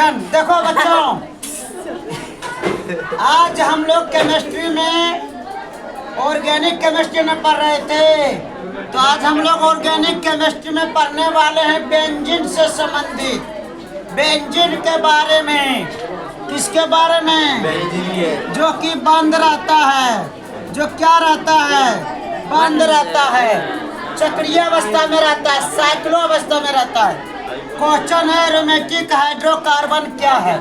Oxygen. देखो बच्चों, आज हम लोग केमिस्ट्री में ऑर्गेनिक केमिस्ट्री में पढ़ रहे थे, तो आज हम लोग ऑर्गेनिक केमिस्ट्री में पढ़ने वाले हैं बेंजीन से संबंधित, बेंजीन के बारे में। किसके बारे में? बेंजीन के। जो कि बंद रहता है, जो क्या रहता है? बंद रहता है, चक्रीय अवस्था में रहता है, साइक्लो अवस्था में रहता है। क्वेश्चन है एरोमेटिक हाइड्रोकार्बन क्या है?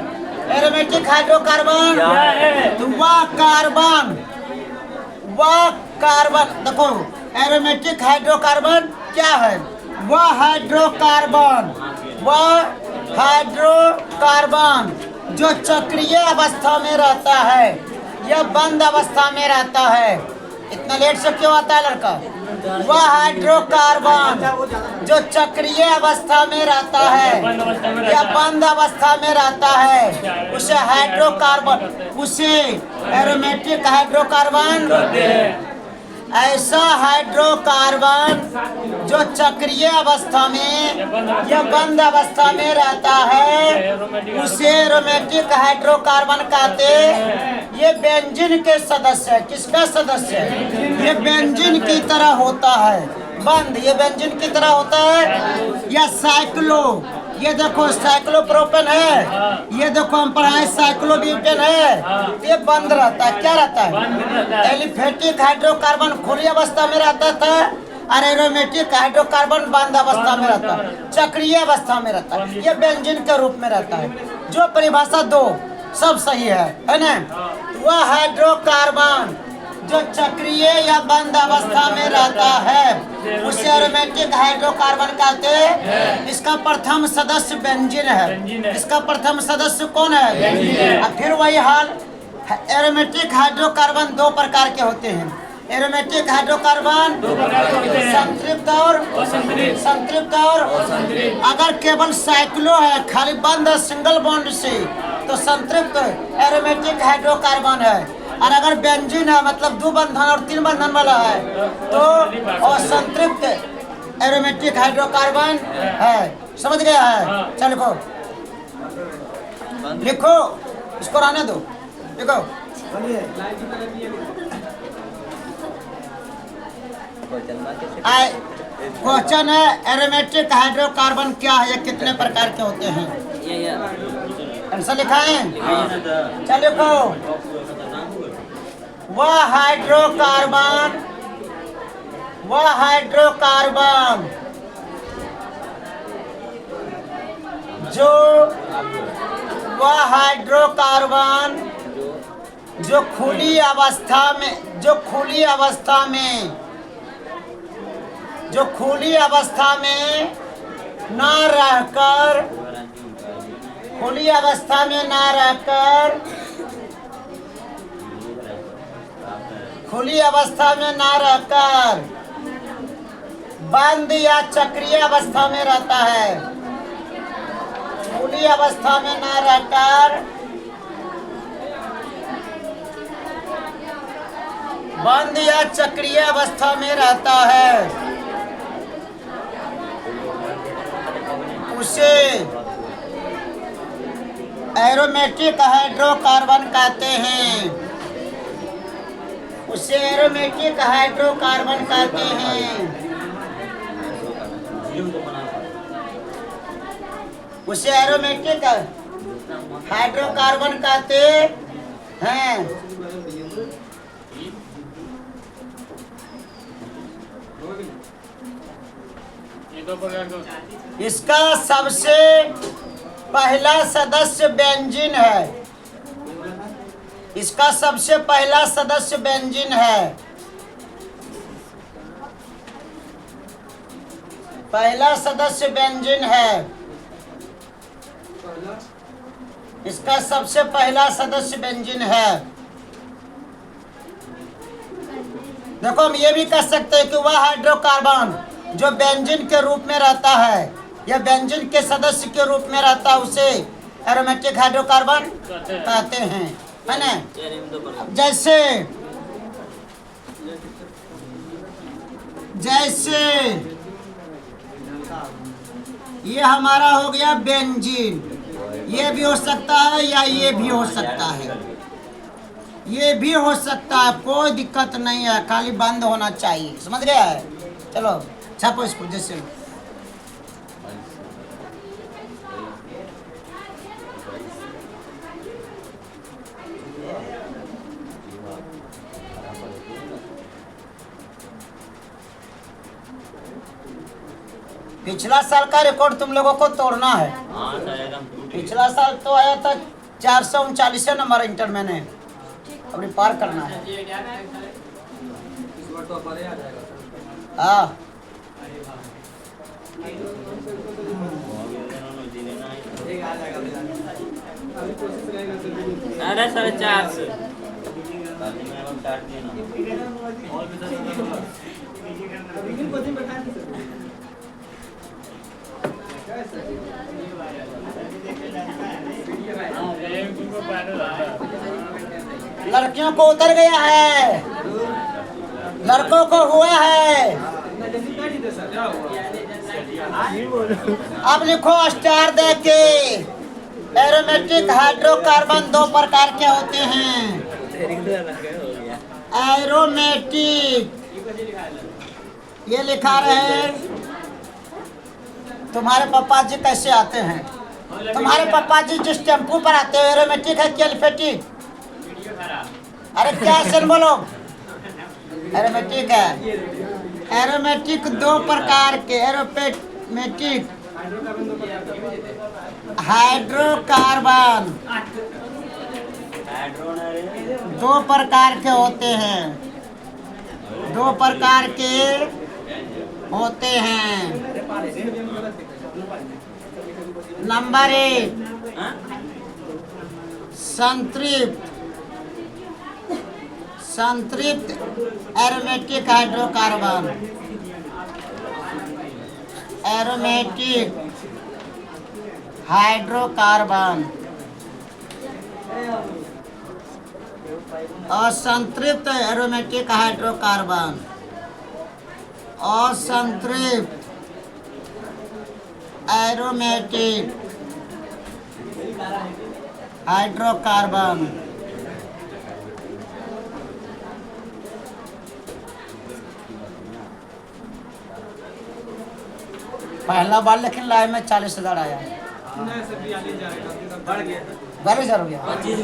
एरोमेटिक हाइड्रोकार्बन क्या है? तो वह कार्बन देखो, एरोमेटिक हाइड्रोकार्बन क्या है? वह हाइड्रोकार्बन जो चक्रीय अवस्था में रहता है या बंद अवस्था में रहता है। इतना लेट से क्यों आता है लड़का? वह हाइड्रोकार्बन जो चक्रीय अवस्था में रहता है या बंद अवस्था में रहता है, उसे हाइड्रोकार्बन, उसे एरोमेटिक हाइड्रोकार्बन कहते हैं। ऐसा हाइड्रोकार्बन जो चक्रीय अवस्था में या बंद अवस्था में रहता है, उसे एरोमेटिक हाइड्रोकार्बन कहते हैं। ये बेंजीन के सदस्य है। किसका सदस्य है? ये बेंजीन की तरह होता है बंद, ये बेंजीन की तरह होता है। या साइक्लो, ये देखो साइक्लोप्रोपेन है, ये देखो हम पढ़ाए साइक्लोब्यूटेन है, ये बंद रहता है। क्या रहता है? एलिफेटिक हाइड्रोकार्बन खुली अवस्था में रहता था और एरोमेटिक हाइड्रोकार्बन बंद अवस्था में रहता है, चक्रीय अवस्था में रहता है। ये बेंजीन के रूप में रहता है। जो परिभाषा दो सब सही है ना? वह हाइड्रोकार्बन जो चक्रीय या बंद अवस्था में रहता है, उसे एरोमेटिक हाइड्रोकार्बन कहते हैं। इसका प्रथम सदस्य बेंजीन है। इसका प्रथम सदस्य कौन है? और फिर वही हाल, एरोमेटिक हाइड्रोकार्बन दो प्रकार के होते हैं। एरोमेटिक हाइड्रोकार्बन संतृप्त और अगर केवल साइक्लो है, खाली बंद है सिंगल बॉन्ड से, तो संतृप्त एरोमेटिक हाइड्रोकार्बन है। और अगर बेंजीन है, मतलब दो बंधन और तीन बंधन वाला है, तो असंतृप्त एरोमेटिक हाइड्रोकार्बन है। समझ गया है? चल लिखो, लिखो, इसको रहने दो, लिखो। क्वेश्चन है एरोमेटिक हाइड्रोकार्बन क्या है, ये कितने प्रकार के होते हैं? आंसर लिखा है? चल लिखो। वह हाइड्रोकार्बन जो खुली अवस्था में ना रहकर बंद या चक्रीय अवस्था में रहता है। खुली अवस्था में ना रहकर बंद या चक्रीय अवस्था में रहता है, उसे एरोमेटिक हाइड्रोकार्बन कहते हैं। उसे एरोमेटिक हाइड्रोकार्बन कहते हैं। उसे एरोमेटिक हाइड्रोकार्बन कहते हैं। इसका सबसे पहला सदस्य बेंजीन है। इसका सबसे पहला सदस्य बेंजीन है। पहला सदस्य बेंजीन है। इसका सबसे पहला सदस्य बेंजीन है। देखो, हम ये भी कह सकते हैं कि वह हाइड्रोकार्बन जो बेंजीन के रूप में रहता है या बेंजीन के सदस्य के रूप में रहता है, उसे एरोमेटिक हाइड्रोकार्बन कहते हैं, है ना? जैसे ये हमारा हो गया बेंजीन, ये भी हो सकता है या ये भी हो सकता है, ये भी हो सकता है, कोई दिक्कत नहीं है, खाली बंद होना चाहिए। समझ गया है? चलो छापो इसको जैसे। पिछला साल का रिकॉर्ड तुम लोगों को तोड़ना है। पिछला साल तो आया था 439 नंबर इंटर मैंने, अभी पार करना है। हाँ अरे 450। लड़कियों को उतर गया है, लड़कों को हुआ है। अब लिखो स्टार दे के। एरोमेटिक हाइड्रोकार्बन दो प्रकार के होते हैं। एरोमेटिक ये लिखा रहे। तुम्हारे पापा जी कैसे आते हैं? तुम्हारे पापा जी जिस टेम्पू पर आते हैं एरोमेटिक है कि एल्फेटिक? अरे क्या ऐसे बोलो, एरोमेटिक है। एरोमेटिक दो प्रकार के, एरोमेटिक हाइड्रोकार्बन दो प्रकार के होते हैं, दो प्रकार के होते हैं। नंबर 1 संतृप्त, संतृप्त एरोमेटिक हाइड्रोकार्बन, एरोमेटिक हाइड्रोकार्बन। असंतृप्त एरोमेटिक हाइड्रोकार्बन, असंतृप्त एरोमेटिक हाइड्रोकार्बन। पहला बार लेकिन लाइव में 40,000 आया, बढ़ गया 25।